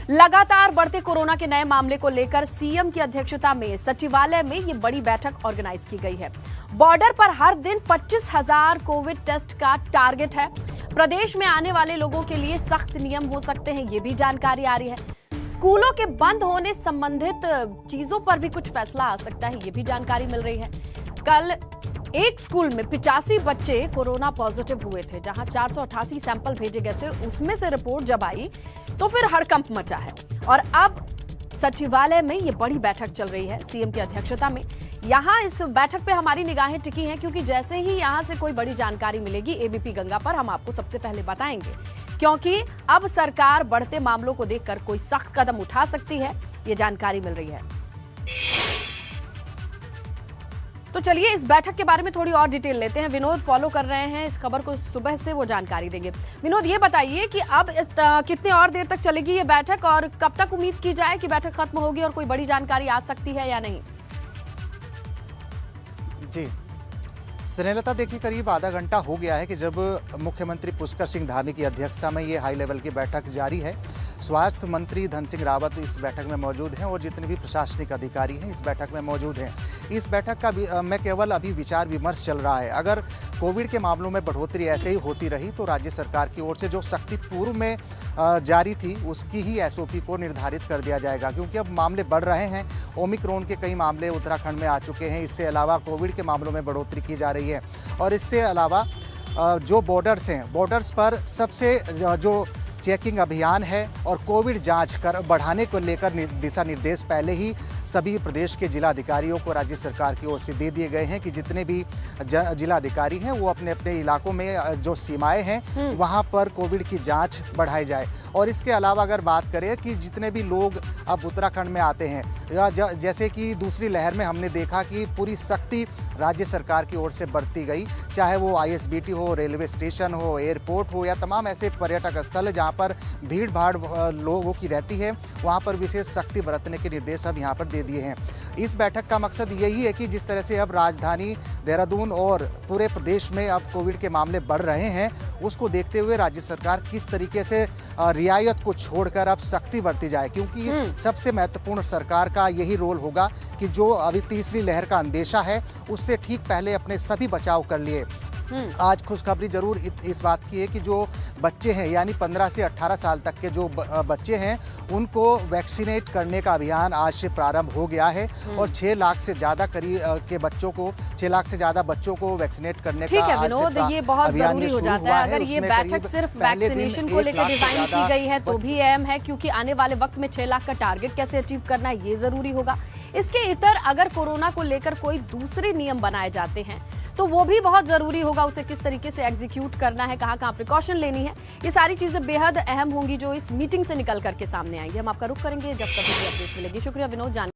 लगातार बढ़ते कोरोना के नए मामले को लेकर सीएम की अध्यक्षता में सचिवालय में ये बड़ी बैठक ऑर्गेनाइज की गई है। बॉर्डर पर हर दिन 25,000 कोविड टेस्ट का टारगेट है। प्रदेश में आने वाले लोगों के लिए सख्त नियम हो सकते हैं, ये भी जानकारी आ रही है। स्कूलों के बंद होने संबंधित चीजों पर भी कुछ फैसला आ सकता है, ये भी जानकारी मिल रही है। कल एक स्कूल में 85 बच्चे कोरोना पॉजिटिव हुए थे, जहां 488 सैंपल भेजे गए थे। उसमें से रिपोर्ट जब आई तो फिर हड़कंप मचा है। और अब सचिवालय में ये बड़ी बैठक चल रही है सीएम की अध्यक्षता में। यहां इस बैठक पे हमारी निगाहें टिकी हैं, क्योंकि जैसे ही यहां से कोई बड़ी जानकारी मिलेगी एबीपी गंगा पर हम आपको सबसे पहले बताएंगे, क्योंकि अब सरकार बढ़ते मामलों को देखकर कोई सख्त कदम उठा सकती है, ये जानकारी मिल रही है। तो चलिए इस बैठक के बारे में थोड़ी और डिटेल लेते हैं। विनोद फॉलो कर रहे हैं इस खबर को सुबह से, वो जानकारी देंगे। विनोद, ये बताइए कि अब कितने और देर तक चलेगी ये बैठक और कब तक उम्मीद की जाए कि बैठक खत्म होगी और कोई बड़ी जानकारी आ सकती है या नहीं? जी स्नेहलता, देखिए करीब आधा घंटा हो गया है कि जब मुख्यमंत्री पुष्कर सिंह धामी की अध्यक्षता में ये हाई लेवल की बैठक जारी है। स्वास्थ्य मंत्री धन सिंह रावत इस बैठक में मौजूद हैं और जितने भी प्रशासनिक अधिकारी हैं इस बैठक में मौजूद हैं। इस बैठक का मैं केवल अभी विचार विमर्श चल रहा है। अगर कोविड के मामलों में बढ़ोतरी ऐसे ही होती रही तो राज्य सरकार की ओर से जो सख्ती पूर्व में जारी थी उसकी ही एसओपी को निर्धारित कर दिया जाएगा, क्योंकि अब मामले बढ़ रहे हैं। ओमिक्रॉन के कई मामले उत्तराखंड में आ चुके हैं। इससे अलावा कोविड के मामलों में बढ़ोतरी की जा रही है और इससे अलावा जो बॉर्डर्स हैं, बॉर्डर्स पर सबसे जो चेकिंग अभियान है और कोविड जांच बढ़ाने को लेकर दिशा निर्देश पहले ही सभी प्रदेश के जिलाधिकारियों को राज्य सरकार की ओर से दे दिए गए हैं कि जितने भी जिलाधिकारी हैं वो अपने अपने इलाकों में जो सीमाएं हैं वहां पर कोविड की जांच बढ़ाई जाए। और इसके अलावा अगर बात करें कि जितने भी लोग अब उत्तराखंड में आते हैं, जैसे कि दूसरी लहर में हमने देखा कि पूरी सख्ती राज्य सरकार की ओर से बरती गई, चाहे वो आईएसबीटी हो, रेलवे स्टेशन हो, एयरपोर्ट हो या तमाम ऐसे पर्यटक स्थल जहाँ पर भीड़ भाड़ लोगों की रहती है, वहाँ पर विशेष सख्ती बरतने के निर्देश अब यहाँ पर दे दिए हैं। इस बैठक का मकसद यही है कि जिस तरह से अब राजधानी देहरादून और पूरे प्रदेश में अब कोविड के मामले बढ़ रहे हैं, उसको देखते हुए राज्य सरकार किस तरीके से रियायत को छोड़कर अब सख्ती बरती जाए, क्योंकि सबसे महत्वपूर्ण सरकार का यही रोल होगा कि जो अभी तीसरी लहर का अंदेशा है उससे ठीक पहले अपने सभी बचाव कर लिए। आज खुशखबरी जरूर इस बात की है कि जो बच्चे हैं यानी 15 से 18 साल तक के जो बच्चे हैं उनको वैक्सीनेट करने का अभियान आज से प्रारंभ हो गया है और 6 लाख से ज़्यादा बच्चों को वैक्सीनेट करने का आज से ये बहुत जरूरी हो जाता है। अगर ये बैठक सिर्फ वैक्सीनेशन को लेकर डिजाइन की गई है तो भी अहम है, क्योंकि आने वाले वक्त में 6 लाख का टारगेट कैसे अचीव करना है ये जरूरी होगा। इसके इतर अगर कोरोना को लेकर कोई दूसरे नियम बनाए जाते हैं तो वो भी बहुत जरूरी होगा, उसे किस तरीके से एग्जीक्यूट करना है, कहाँ प्रिकॉशन लेनी है, ये सारी चीजें बेहद अहम होंगी जो इस मीटिंग से निकल करके सामने आएंगी। हम आपका रुख करेंगे जब तक भी अपडेट मिलेगी। शुक्रिया विनोद।